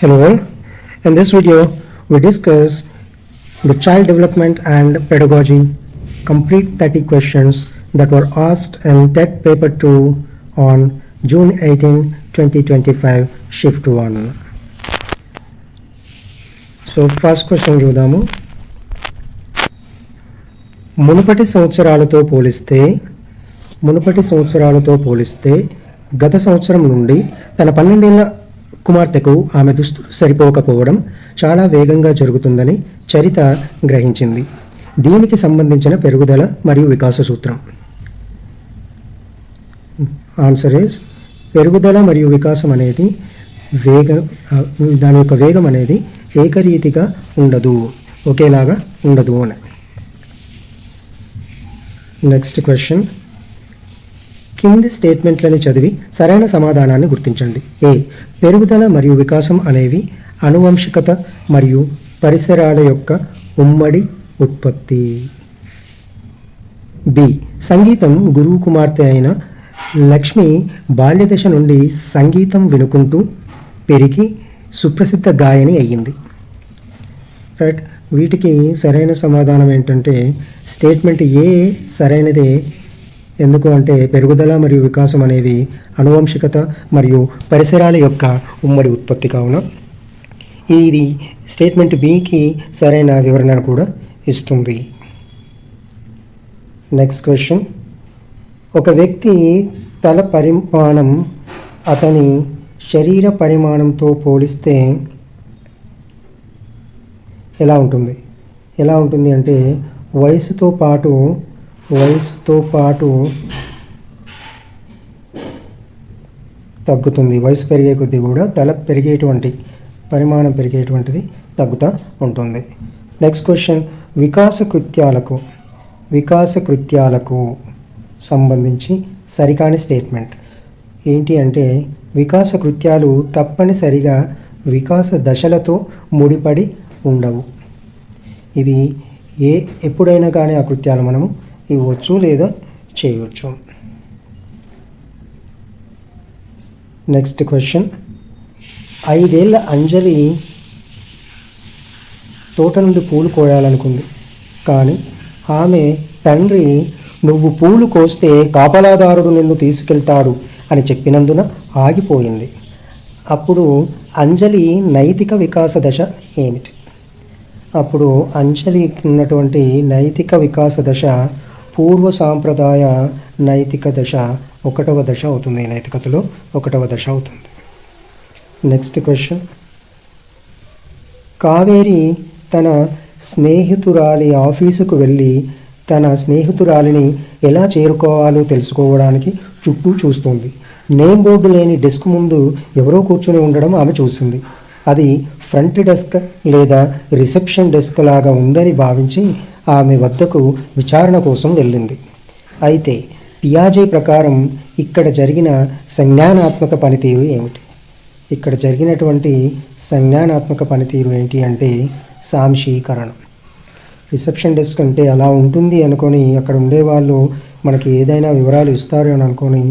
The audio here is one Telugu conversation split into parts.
Hello, in this video we discuss the child development and pedagogy, complete 30 questions that were asked in TET paper 2 on June 18, 2025, shift 1. So first question చూద్దాము. మునుపటి సంవత్సరాలతో పోలిస్తే గత సంవత్సరం నుండి తన 12 ఏళ్ల కుమార్తెకు ఆమె దుస్తులు సరిపోకపోవడం చాలా వేగంగా జరుగుతుందని చరిత గ్రహించింది. దీనికి సంబంధించిన పెరుగుదల మరియు వికాస సూత్రం. ఆన్సర్ ఇస్ పెరుగుదల మరియు వికాసం అనేది దాని యొక్క వేగం అనేది ఏకరీతిగా ఉండదు, ఒకేలాగా ఉండదు అని. నెక్స్ట్ క్వశ్చన్, కింది స్టేట్మెంట్లని చదివి సరైన సమాధానాన్ని గుర్తించండి. ఏ, పెరుగుదల మరియు వికాసం అనేవి ఆనువంశికత మరియు పరిసరాల యొక్క ఉమ్మడి ఉత్పత్తి. బి, సంగీతం గురువు కుమార్తె అయిన లక్ష్మి బాల్యదశ నుండి సంగీతం వినుకుంటూ పెరిగి సుప్రసిద్ధ గాయని అయ్యింది. రైట్, వీటికి సరైన సమాధానం ఏంటంటే స్టేట్మెంట్ ఏ సరైనదే. ఎందుకు అంటే పెరుగుదల మరియు వికాసం అనేవి ఆనువంశికత మరియు పరిసరాల యొక్క ఉమ్మడి ఉత్పత్తి కావున ఇది స్టేట్మెంట్ బికి సరైన వివరణను కూడా ఇస్తుంది. నెక్స్ట్ క్వశ్చన్, ఒక వ్యక్తి తల పరిమాణం అతని శరీర పరిమాణంతో పోలిస్తే ఎలా ఉంటుంది అంటే వయసుతో పాటు తగ్గుతుంది. వయసు పెరిగే కొద్దీ కూడా తల పరిమాణం పెరిగేటువంటిది తగ్గుతూ ఉంటుంది. నెక్స్ట్ క్వశ్చన్, వికాస కృత్యాలకు సంబంధించి సరికాని స్టేట్మెంట్ ఏంటి అంటే వికాస కృత్యాలు తప్పనిసరిగా వికాస దశలతో ముడిపడి ఉండవు. ఇవి ఎప్పుడైనా కానీ ఆ కృత్యాలు మనము ఇవ్వచ్చు లేదా చేయవచ్చు. నెక్స్ట్ క్వశ్చన్, 5 ఏళ్ల అంజలి తోట నుండి పూలు కోయాలనుకుంది, కానీ ఆమె తండ్రి నువ్వు పూలు కోస్తే కాపలాదారుడు నిన్ను తీసుకెళ్తాడు అని చెప్పినందున ఆగిపోయింది. అప్పుడు అంజలి నైతిక వికాస దశ ఏమిటి? అప్పుడు అంజలికి ఉన్నటువంటి నైతిక వికాస దశ పూర్వ సాంప్రదాయ నైతిక దశ 1వ దశ అవుతుంది. నైతికతలో 1వ దశ అవుతుంది. నెక్స్ట్ క్వశ్చన్, కావేరి తన స్నేహితురాలి ఆఫీసుకు వెళ్ళి తన స్నేహితురాలిని ఎలా చేరుకోవాలో తెలుసుకోవడానికి చుట్టూ చూస్తుంది. నేమ్ బోర్డు లేని డెస్క్ ముందు ఎవరో కూర్చొని ఉండడం ఆమె చూసింది. అది ఫ్రంట్ డెస్క్ లేదా రిసెప్షన్ డెస్క్ లాగా ఉందని భావించి ఆమె వద్దకు విచారణ కోసం వెళ్ళింది. అయితే పియాజే ప్రకారం ఇక్కడ జరిగిన సంజ్ఞానాత్మక పనితీరు ఏమిటి? ఇక్కడ జరిగినటువంటి సంజ్ఞానాత్మక పనితీరు ఏంటి అంటే సాంశీకరణం. రిసెప్షన్ డెస్క్ అంటే అలా ఉంటుంది అనుకొని అక్కడ ఉండేవాళ్ళు మనకి ఏదైనా వివరాలు ఇస్తారు అని అనుకొని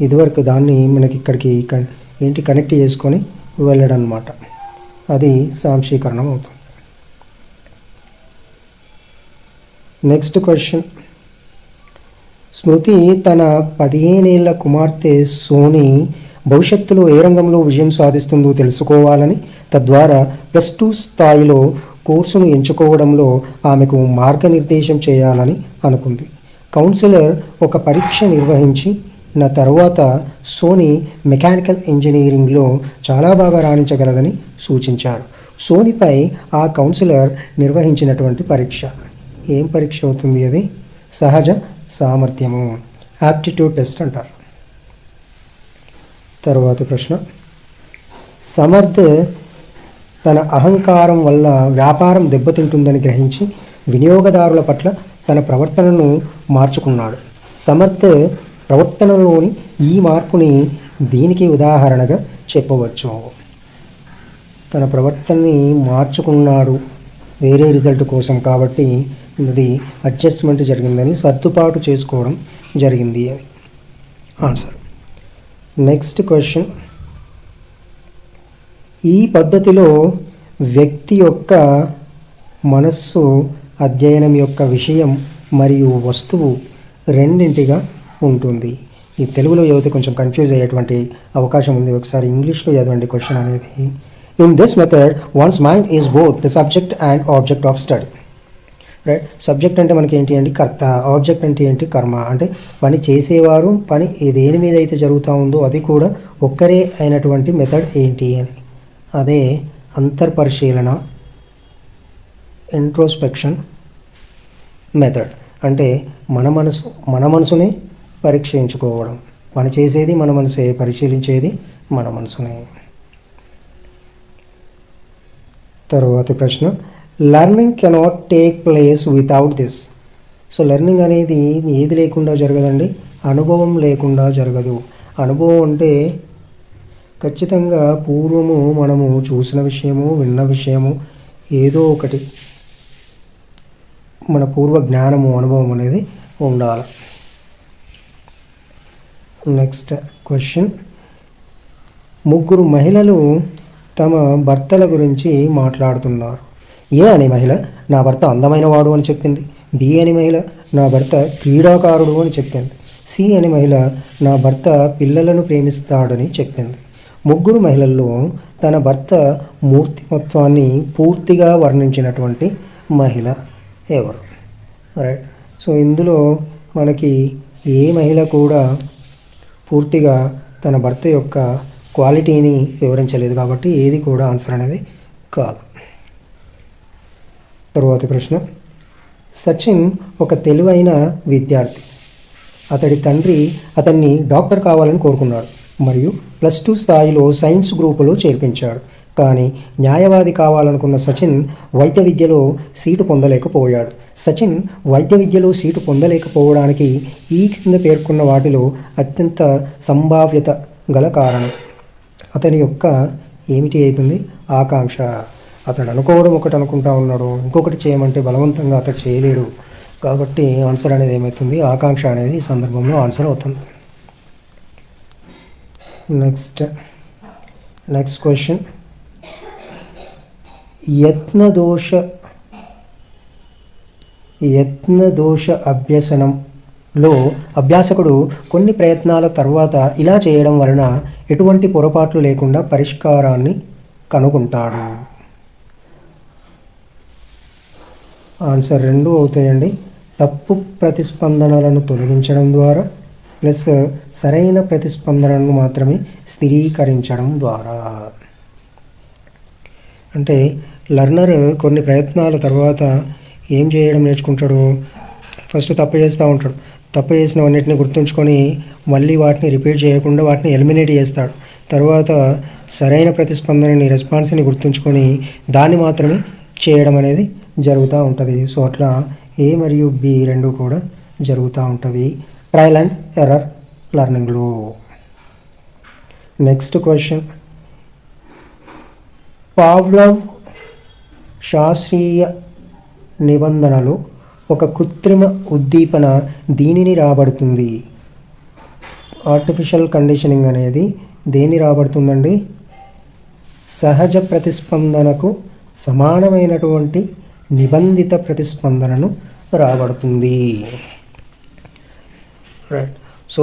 ఇదివరకు దాన్ని మనకి ఇక్కడికి కనెక్ట్ చేసుకొని వెళ్ళడం అన్నమాట. అది సాంశీకరణం అవుతుంది. నెక్స్ట్ క్వశ్చన్, స్మృతి తన 15 ఏళ్ల కుమార్తె సోని భవిష్యత్తులో ఏ రంగంలో విజయం సాధిస్తుందో తెలుసుకోవాలని, తద్వారా +2 స్థాయిలో కోర్సును ఎంచుకోవడంలో ఆమెకు మార్గనిర్దేశం చేయాలని అనుకుంది. కౌన్సిలర్ ఒక పరీక్ష నిర్వహించిన తర్వాత సోని మెకానికల్ ఇంజనీరింగ్లో చాలా బాగా రాణించగలదని సూచించారు. సోనిపై ఆ కౌన్సిలర్ నిర్వహించినటువంటి పరీక్ష ఏం పరీక్ష అవుతుంది? అది సహజ సామర్థ్యము, యాప్టిట్యూడ్ టెస్ట్ అంటారు. తర్వాత ప్రశ్న, సమర్థ్ తన అహంకారం వల్ల వ్యాపారం దెబ్బతింటుందని గ్రహించి వినియోగదారుల పట్ల తన ప్రవర్తనను మార్చుకున్నాడు. సమర్థ్ ప్రవర్తనలోని ఈ మార్పుని దీనికి ఉదాహరణగా చెప్పవచ్చు. తన ప్రవర్తనని మార్చుకున్నాడు వేరే రిజల్ట్ కోసం, కాబట్టి ఇది అడ్జస్ట్మెంట్ జరిగిందని, సర్దుబాటు చేసుకోవడం జరిగింది అని ఆన్సర్. నెక్స్ట్ క్వశ్చన్, ఈ పద్ధతిలో వ్యక్తి యొక్క మనస్సు అధ్యయనం యొక్క విషయం మరియు వస్తువు రెండింటిగా ఉంటుంది. ఈ తెలుగులో చదివితే కొంచెం కన్ఫ్యూజ్ అయ్యేటువంటి అవకాశం ఉంది. ఒకసారి ఇంగ్లీష్లో చదవండి క్వశ్చన్ అనేది. In this method once mind is both the subject and object of study. Right, subject అంటే మనకి ఏంటి అంటే కర్త, ఆబ్జెక్ట్ అంటే ఏంటి కర్మ. అంటే పని చేసేవారు పని దేని మీద అయితే జరుగుతూ ఉందో అది కూడా ఒక్కరే అయినటువంటి మెథడ్ ఏంటి అని, అదే అంతర్పరిశీలన, ఇంట్రోస్పెక్షన్ మెథడ్. అంటే మన మనసునే పరీక్షించుకోవడం. పని చేసేది మన మనసే, పరిశీలించేది మన మనసునే. తరువాతి ప్రశ్న, learning cannot take place without this. So learning అనేది ఏది లేకుండా జరగదండి, అనుభవం లేకుండా జరగదు. అనుభవం అంటే ఖచ్చితంగా పూర్వము మనము చూసిన విషయము, విన్న విషయము, ఏదో ఒకటి మన పూర్వ జ్ఞానము, అనుభవం అనేది ఉండాలి. నెక్స్ట్ క్వశ్చన్, ముగ్గురు మహిళలు తమ భర్తల గురించి మాట్లాడుతున్నారు. ఏ అనే మహిళ నా భర్త అందమైన వాడు అని చెప్పింది. బి అనే మహిళ నా భర్త క్రీడాకారుడు అని చెప్పింది. సి అనే మహిళ నా భర్త పిల్లలను ప్రేమిస్తాడని చెప్పింది. ముగ్గురు మహిళల్లో తన భర్త మూర్తిమత్వాన్ని పూర్తిగా వర్ణించినటువంటి మహిళ ఎవరు? రైట్, సో ఇందులో మనకి ఏ మహిళ కూడా పూర్తిగా తన భర్త యొక్క క్వాలిటీని వివరించలేదు కాబట్టి ఏది కూడా ఆన్సర్ అనేది కాదు. తరువాతి ప్రశ్న, సచిన్ ఒక తెలివైన విద్యార్థి. అతడి తండ్రి అతన్ని డాక్టర్ కావాలని కోరుకున్నాడు మరియు +2 స్థాయిలో సైన్స్ గ్రూపులో చేర్పించాడు. కానీ న్యాయవాది కావాలనుకున్న సచిన్ వైద్య విద్యలో సీటు పొందలేకపోయాడు. సచిన్ వైద్య విద్యలో సీటు పొందలేకపోవడానికి ఈ కింద పేర్కొన్న వాటిలో అత్యంత సంభావ్యత గల కారణం అతని యొక్క ఏమిటి అవుతుంది? ఆకాంక్ష. అతడు అనుకోవడం ఒకటి అనుకుంటా ఉన్నాడు, ఇంకొకటి చేయమంటే బలవంతంగా అతడు చేయలేడు. కాబట్టి ఆన్సర్ అనేది ఏమవుతుంది? ఆకాంక్ష అనేది ఈ సందర్భంలో ఆన్సర్ అవుతుంది. నెక్స్ట్ క్వశ్చన్, యత్నదోష అభ్యసనంలో అభ్యాసకుడు కొన్ని ప్రయత్నాల తర్వాత ఇలా చేయడం వలన ఎటువంటి పొరపాట్లు లేకుండా పరిష్కారాన్ని కనుగొంటాడు. ఆన్సర్ 2 అవుతాయండి. తప్పు ప్రతిస్పందనలను తొలగించడం ద్వారా ప్లస్ సరైన ప్రతిస్పందనను మాత్రమే స్థిరీకరించడం ద్వారా. అంటే లర్నర్ కొన్ని ప్రయత్నాల తర్వాత ఏం చేయడం నేర్చుకుంటాడు? ఫస్ట్ తప్పు చేస్తూ ఉంటాడు. తప్పు చేసినవన్నిటిని గుర్తుంచుకొని మళ్ళీ వాటిని రిపీట్ చేయకుండా వాటిని ఎలిమినేట్ చేస్తాడు. తర్వాత సరైన ప్రతిస్పందనని, రెస్పాన్స్ని గుర్తుంచుకొని దాన్ని మాత్రమే చేయడం అనేది జరుగుతూ ఉంటుంది. సో అట్లా ఏ మరియు బి రెండు కూడా జరుగుతూ ఉంటుంది ట్రయల్ అండ్ ఎర్రర్ లెర్నింగ్లో. నెక్స్ట్ క్వశ్చన్, పావ్లవ్ శాస్త్రీయ నిబంధనలు ఒక కృత్రిమ ఉద్దీపన దీనిని రాబడుతుంది. ఆర్టిఫిషియల్ కండిషనింగ్ అనేది దేన్ని రాబడుతుందండి? సహజ ప్రతిస్పందనకు సమానమైనటువంటి నిబంధిత ప్రతిస్పందనను రాబడుతుంది. రైట్, సో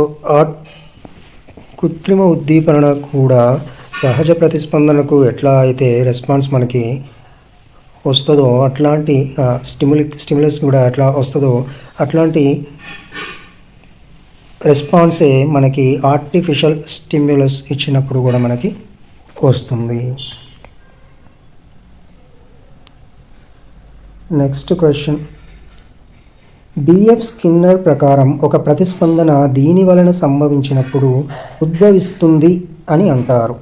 కృత్రిమ ఉద్దీపన కూడా సహజ ప్రతిస్పందనకు ఎట్లా అయితే రెస్పాన్స్ మనకి వస్తుందో అట్లాంటి స్టిమ్యులస్ కూడా ఎట్లా వస్తుందో అట్లాంటి రెస్పాన్సే మనకి ఆర్టిఫిషియల్ స్టిమ్యులస్ ఇచ్చినప్పుడు కూడా మనకి వస్తుంది. నెక్స్ట్ క్వశ్చన్, బిఎఫ్ స్కిన్నర్ ప్రకారం ఒక ప్రతిస్పందన దీని వలన సంభవించినప్పుడు ఉద్భవిస్తుంది అని అంటారు.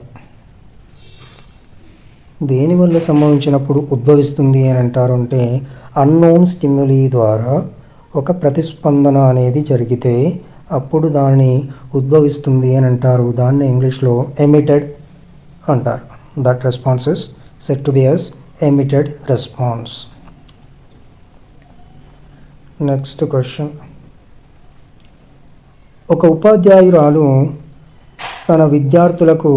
దేని వల్ల సంభవించినప్పుడు ఉద్భవిస్తుంది అని అంటారు అంటే అన్నోన్ స్టిమ్యులీ ద్వారా ఒక ప్రతిస్పందన అనేది జరిగితే అప్పుడు దాన్ని ఉద్భవిస్తుంది అని అంటారు. దాన్ని ఇంగ్లీష్లో ఎమిటెడ్ అంటారు. That response is said to be as emitted response. Next question, ఒక ఉపాధ్యాయురాలు తన విద్యార్థులకు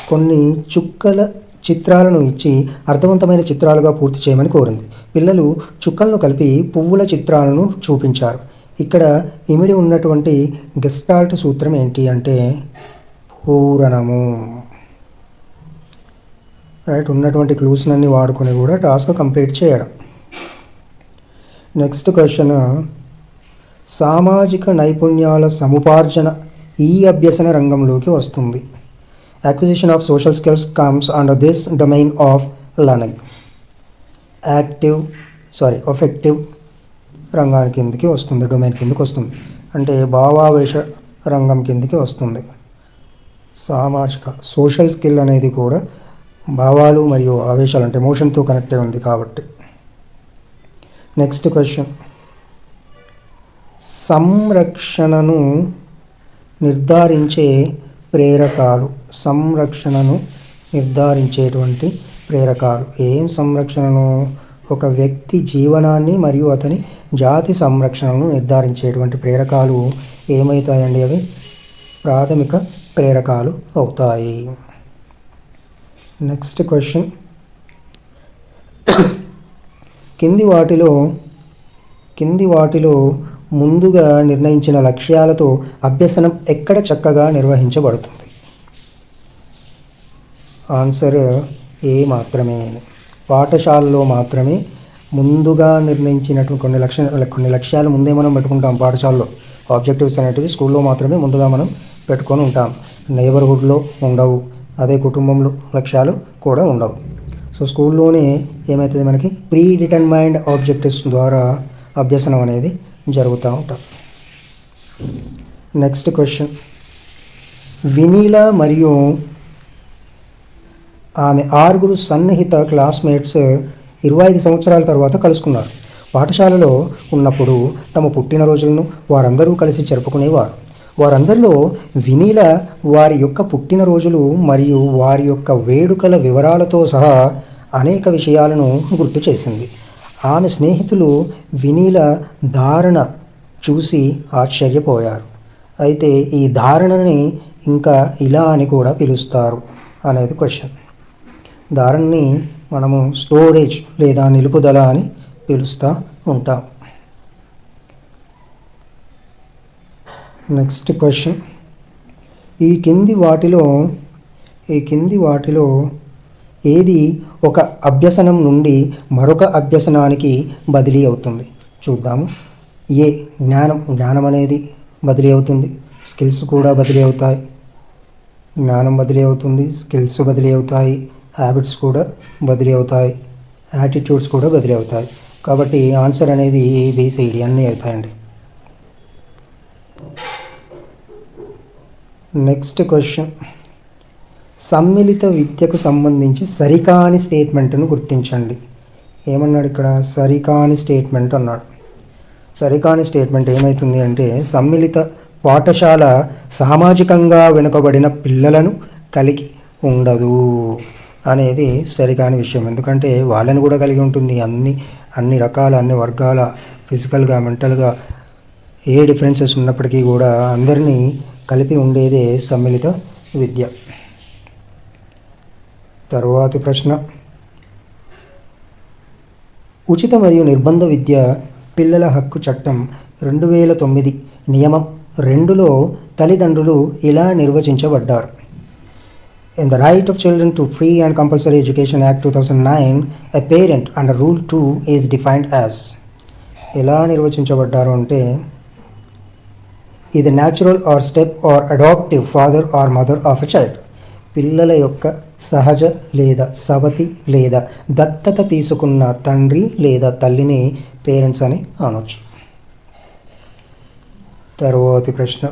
కొన్ని చుక్కల చిత్రాలను ఇచ్చి అర్థవంతమైన చిత్రాలుగా పూర్తి చేయమని కోరింది. పిల్లలు చుక్కలను కలిపి పువ్వుల చిత్రాలను చూపించారు. ఇక్కడ ఇమిడి ఉన్నటువంటి గెస్టాల్ట్ సూత్రం ఏంటి అంటే పూరణము. రైట్, ఉన్నటువంటి క్లూస్నన్నీ వాడుకొని కూడా టాస్క్ కంప్లీట్ చేయడం. నెక్స్ట్ క్వశ్చన్, సామాజిక నైపుణ్యాల సముపార్జన ఈ అభ్యసన రంగంలోకి వస్తుంది. Acquisition of social skills comes under this domain of learning. Effective రంగానికి కిందకి వస్తుంది, డొమైన్ కిందకి వస్తుంది. అంటే భావావేశ రంగం కిందకి వస్తుంది. సామాజిక సోషల్ స్కిల్ అనేది కూడా భావాలు మరియు ఆవేశాలు అంటే ఎమోషన్తో కనెక్ట్ అయి ఉంది కాబట్టి. నెక్స్ట్ క్వశ్చన్, సంరక్షణను నిర్ధారించే ప్రేరకాలు. సంరక్షణను నిర్ధారించేటువంటి ప్రేరకాలు. ఏం సంరక్షణను? ఒక వ్యక్తి జీవనాన్ని మరియు అతని జాతి సంరక్షణను నిర్ధారించేటువంటి ప్రేరకాలు ఏమవుతాయండి? అవి ప్రాథమిక ప్రేరకాలు అవుతాయి. నెక్స్ట్ క్వశ్చన్, కింది వాటిలో ముందుగా నిర్ణయించిన లక్ష్యాలతో అభ్యసనం ఎక్కడ చక్కగా నిర్వహించబడుతుంది? ఆన్సర్ ఏ మాత్రమే. పాఠశాలలో మాత్రమే ముందుగా నిర్ణయించినటువంటి కొన్ని లక్ష్యాలు ముందే మనం పెట్టుకుంటాం. పాఠశాలలో ఆబ్జెక్టివ్స్ అనేటివి స్కూల్లో మాత్రమే ముందుగా మనం పెట్టుకొని ఉంటాం. నైబర్హుడ్లో ఉండవు, అదే కుటుంబంలో లక్ష్యాలు కూడా ఉండవు. సో స్కూల్లోనే ఏమవుతుంది, మనకి ప్రీ డిటర్మైన్డ్ ఆబ్జెక్టివ్స్ ద్వారా అభ్యసనం అనేది జరుగుతూ ఉంటాం. నెక్స్ట్ క్వశ్చన్, వినీలా మరియు ఆమె 6 సన్నిహిత క్లాస్మేట్స్ 25 సంవత్సరాల తర్వాత కలుసుకున్నారు. పాఠశాలలో ఉన్నప్పుడు తమ పుట్టినరోజులను వారందరూ కలిసి జరుపుకునేవారు. వారందరిలో వినీల వారి యొక్క పుట్టినరోజులు మరియు వారి యొక్క వేడుకల వివరాలతో సహా అనేక విషయాలను గుర్తు చేసింది. ఆమె స్నేహితులు వినీల ధారణ చూసి ఆశ్చర్యపోయారు. అయితే ఈ ధారణని ఇంకా ఇలా అని కూడా పిలుస్తారు అనేది క్వశ్చన్. ధారణని మనము స్టోరేజ్ లేదా నిలుపుదల అని పిలుస్తూ ఉంటాం. నెక్స్ట్ క్వశ్చన్, ఈ కింది వాటిలో ఏది ఒక అభ్యసనం నుండి మరొక అభ్యసనానికి బదిలీ అవుతుంది? చూద్దాము. ఏ జ్ఞానం అనేది బదిలీ అవుతుంది, స్కిల్స్ కూడా బదిలీ అవుతాయి. జ్ఞానం బదిలీ అవుతుంది, స్కిల్స్ బదిలీ అవుతాయి, హ్యాబిట్స్ కూడా బదిలీ అవుతాయి, యాటిట్యూడ్స్ కూడా బదిలీ అవుతాయి. కాబట్టి ఆన్సర్ అనేది ఏబిసిడి అన్నీ అవుతాయండి. నెక్స్ట్ క్వశ్చన్, సమ్మిళిత విద్యకు సంబంధించి సరికాని స్టేట్మెంట్ను గుర్తించండి. ఏమన్నాడు ఇక్కడ? సరికాని స్టేట్మెంట్ అన్నాడు. సరికాని స్టేట్మెంట్ ఏమవుతుంది అంటే, సమ్మిళిత పాఠశాల సామాజికంగా వెనుకబడిన పిల్లలను కలిగి ఉండదు అనేది సరికాని విషయం. ఎందుకంటే వాళ్ళని కూడా కలిగి ఉంటుంది. అన్ని రకాల అన్ని వర్గాల ఫిజికల్గా మెంటల్గా ఏ డిఫరెన్సెస్ ఉన్నప్పటికీ కూడా అందరినీ కలిపి ఉండేదే సమ్మిళిత విద్య. తరువాతి ప్రశ్న, ఉచిత మరియు నిర్బంధ విద్య పిల్లల హక్కు చట్టం 2009 నియమం 2లో తల్లిదండ్రులు ఇలా నిర్వచించబడ్డారు. In the Right of Children to Free and Compulsory Education Act 2009, a parent under Rule 2 is defined as. ఎలా నిర్వచించబడ్డారు అంటే, ఇది natural or step or adaptive father or mother of a child. పిల్లల యొక్క సహజ లేదా సవతి లేదా దత్తత తీసుకున్న తండ్రి లేదా తల్లిని పేరెంట్స్ అని అనొచ్చు. తరువాతి ప్రశ్న,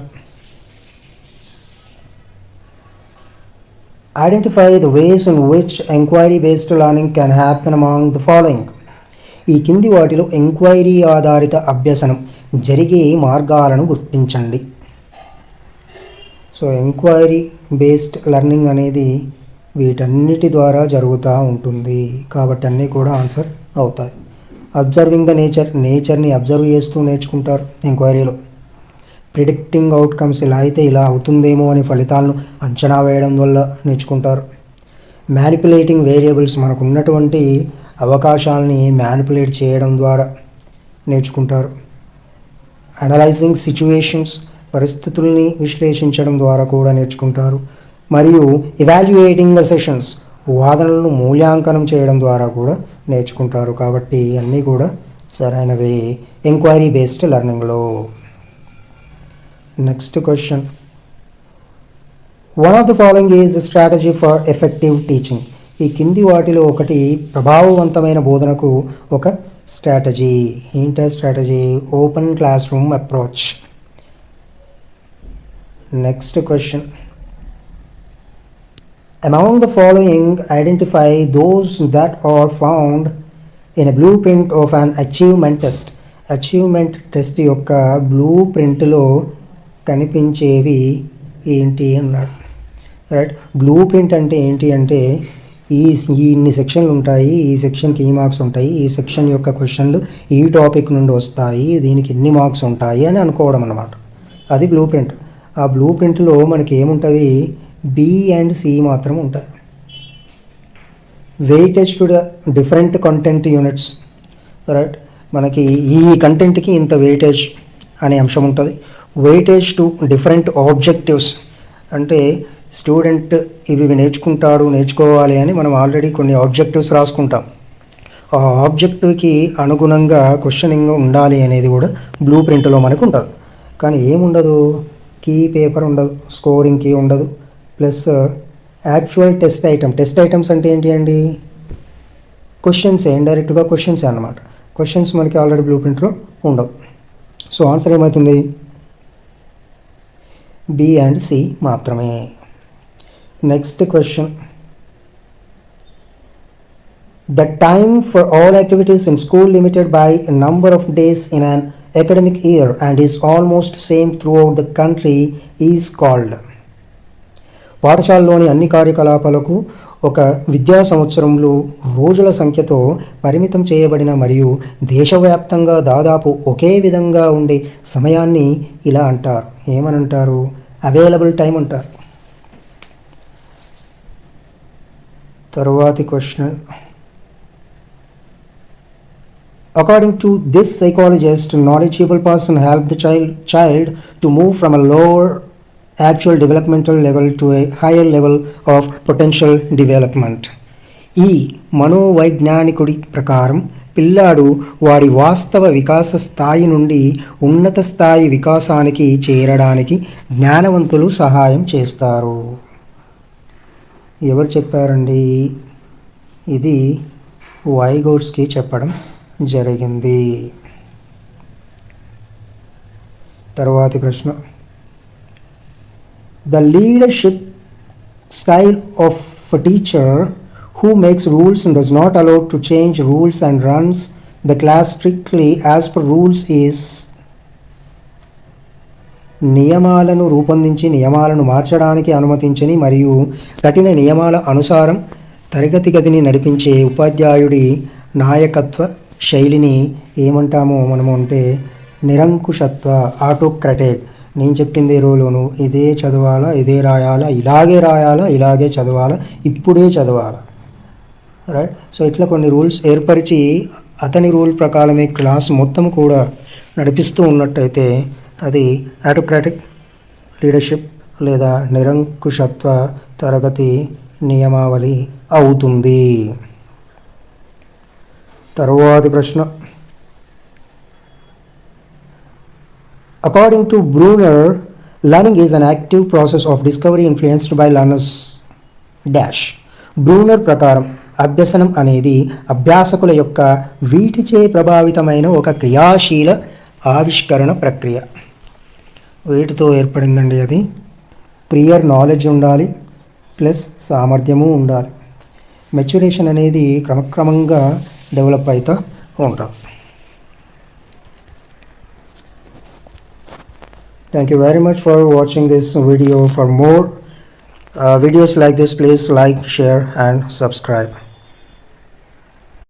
identify the ways in which enquiry based learning can happen among the following. ఈ కింది వాటిలో ఎంక్వైరీ ఆధారిత అభ్యసనం జరిగే మార్గాలను గుర్తించండి. సో ఎంక్వైరీ బేస్డ్ లెర్నింగ్ అనేది వీటన్నిటి ద్వారా జరుగుతూ ఉంటుంది కాబట్టి అన్నీ కూడా ఆన్సర్ అవుతాయి. అబ్జర్వింగ్ ద నేచర్ని అబ్జర్వ్ చేస్తూ నేర్చుకుంటారు ఎంక్వైరీలో. ప్రిడిక్టింగ్ అవుట్కమ్స్, ఇలా అయితే ఇలా అవుతుందేమో అని ఫలితాలను అంచనా వేయడం వల్ల నేర్చుకుంటారు. మ్యానిపులేటింగ్ వేరియబుల్స్, మనకు ఉన్నటువంటి అవకాశాలని మ్యానిపులేట్ చేయడం ద్వారా నేర్చుకుంటారు. అనలైజింగ్ సిచ్యువేషన్స్, పరిస్థితుల్ని విశ్లేషించడం ద్వారా కూడా నేర్చుకుంటారు. మరియు ఇవాల్యుయేటింగ్ అసెషన్స్, వాదనలను మూల్యాంకనం చేయడం ద్వారా కూడా నేర్చుకుంటారు. కాబట్టి అన్నీ కూడా సరైనవే ఎంక్వైరీ బేస్డ్ లెర్నింగ్లో. Next question, one of the following is strategy for effective teaching. ఈ కింది వాటిలో ఒకటి ప్రభావవంతమైన బోధనకు ఒక స్ట్రాటజీ. ఏంటి strategy? Open class room approach. Next question, among the following identify those that are found in a blueprint of an achievement test. Achievement test యొక్క బ్లూ ప్రింట్లో కనిపించేవి ఏంటి అన్నాడు. రైట్, బ్లూ ప్రింట్ అంటే ఏంటి అంటే ఇన్ని సెక్షన్లు ఉంటాయి, ఈ సెక్షన్కి ఈ మార్క్స్ ఉంటాయి, ఈ సెక్షన్ యొక్క క్వశ్చన్లు ఈ టాపిక్ నుండి వస్తాయి, దీనికి ఎన్ని మార్క్స్ ఉంటాయి అని అనుకోవడం అన్నమాట. అది బ్లూ ప్రింట్. ఆ బ్లూ ప్రింట్లో మనకి ఏముంటుంది? బి అండ్ సి మాత్రం ఉంటాయి. Weightage to the different content units. Right, మనకి ఈ కంటెంట్కి ఇంత వెయిటేజ్ అనే అంశం ఉంటుంది. వెయిటేజ్ టు డిఫరెంట్ ఆబ్జెక్టివ్స్, అంటే స్టూడెంట్ ఇవి నేర్చుకోవాలి అని మనం ఆల్రెడీ కొన్ని ఆబ్జెక్టివ్స్ రాసుకుంటాం. ఆ ఆబ్జెక్టివ్కి అనుగుణంగా క్వశ్చనింగ్ ఉండాలి అనేది కూడా బ్లూ ప్రింట్లో మనకు ఉంటుంది. కానీ ఏముండదు? కీ పేపర్ ఉండదు, స్కోరింగ్ కీ ఉండదు, ప్లస్ యాక్చువల్ టెస్ట్ ఐటమ్స్ అంటే ఏంటి అండి? క్వశ్చన్స్, ఇండైరెక్ట్గా క్వశ్చన్స్ అన్నమాట. క్వశ్చన్స్ మనకి ఆల్రెడీ బ్లూ ప్రింట్లో ఉండవు. సో ఆన్సర్ ఏమవుతుంది? బి అండ్ సి మాత్రమే. Next question, the time for all activities in school limited by number of days in an academic year and is almost same throughout the country is called. పాఠశాలలోని అన్ని కార్యకలాపాలకు ఒక విద్యా సంవత్సరంలో రోజుల సంఖ్యతో పరిమితం చేయబడిన మరియు దేశవ్యాప్తంగా దాదాపు ఒకే విధంగా ఉండే సమయాన్ని ఇలా అంటారు. ఏమని అంటారు? అవైలబుల్ టైం అంటారు. తరువాతి question, according to this psychologist, knowledgeable person help the child to move from a lower actual developmental level to a higher level of potential development. ఈ మనోవైజ్ఞానికుడి ప్రకారం పిల్లాడు వాడి వాస్తవ వికాస స్థాయి నుండి ఉన్నత స్థాయి వికాసానికి చేరడానికి జ్ఞానవంతులు సహాయం చేస్తారు. ఎవరు చెప్పారండి? ఇది వైగోట్స్కి చెప్పడం జరిగింది. తరువాతి ప్రశ్న, the leadership style of a teacher who makes rules and does not allow to change rules and runs the class strictly as per rules is. నియమాలను రూపొందించి నియమాలను మార్చడానికి అనుమతించని మరియు కఠిన నియమాల అనుసారం తరగతి గదిని నడిపించే ఉపాధ్యాయుడి నాయకత్వ శైలిని ఏమంటామో మనము అంటే నిరంకుశత్వ, ఆటోక్రటిక్. నేను చెప్పింది రోలోను ఇదే చదవాలా, ఇదే రాయాలా, ఇలాగే చదవాలా, ఇప్పుడే చదవాలా. రైట్, సో ఇట్లా కొన్ని రూల్స్ ఏర్పరిచి అతని రూల్ ప్రకారమే క్లాస్ మొత్తం కూడా నడిపిస్తూ ఉన్నట్టయితే అది ఆటోక్రాటిక్ లీడర్షిప్ లేదా నిరంకుశత్వ తరగతి నియమావళి అవుతుంది. తరువాతి ప్రశ్న, according to Bruner, learning is an active process of discovery influenced by learners dash. Bruner ప్రకారం అభ్యసనం అనేది అభ్యాసకుల యొక్క వీటిచే ప్రభావితమైన ఒక క్రియాశీల ఆవిష్కరణ ప్రక్రియ. వీటితో ఏర్పడిందండి అది. ప్రియర్ నాలెడ్జ్ ఉండాలి, ప్లస్ సామర్థ్యము ఉండాలి. మెచ్యురేషన్ అనేది క్రమక్రమంగా డెవలప్ అవుతూ ఉంటాం. Thank you very much for watching this video. For more videos like this, please like, share and subscribe.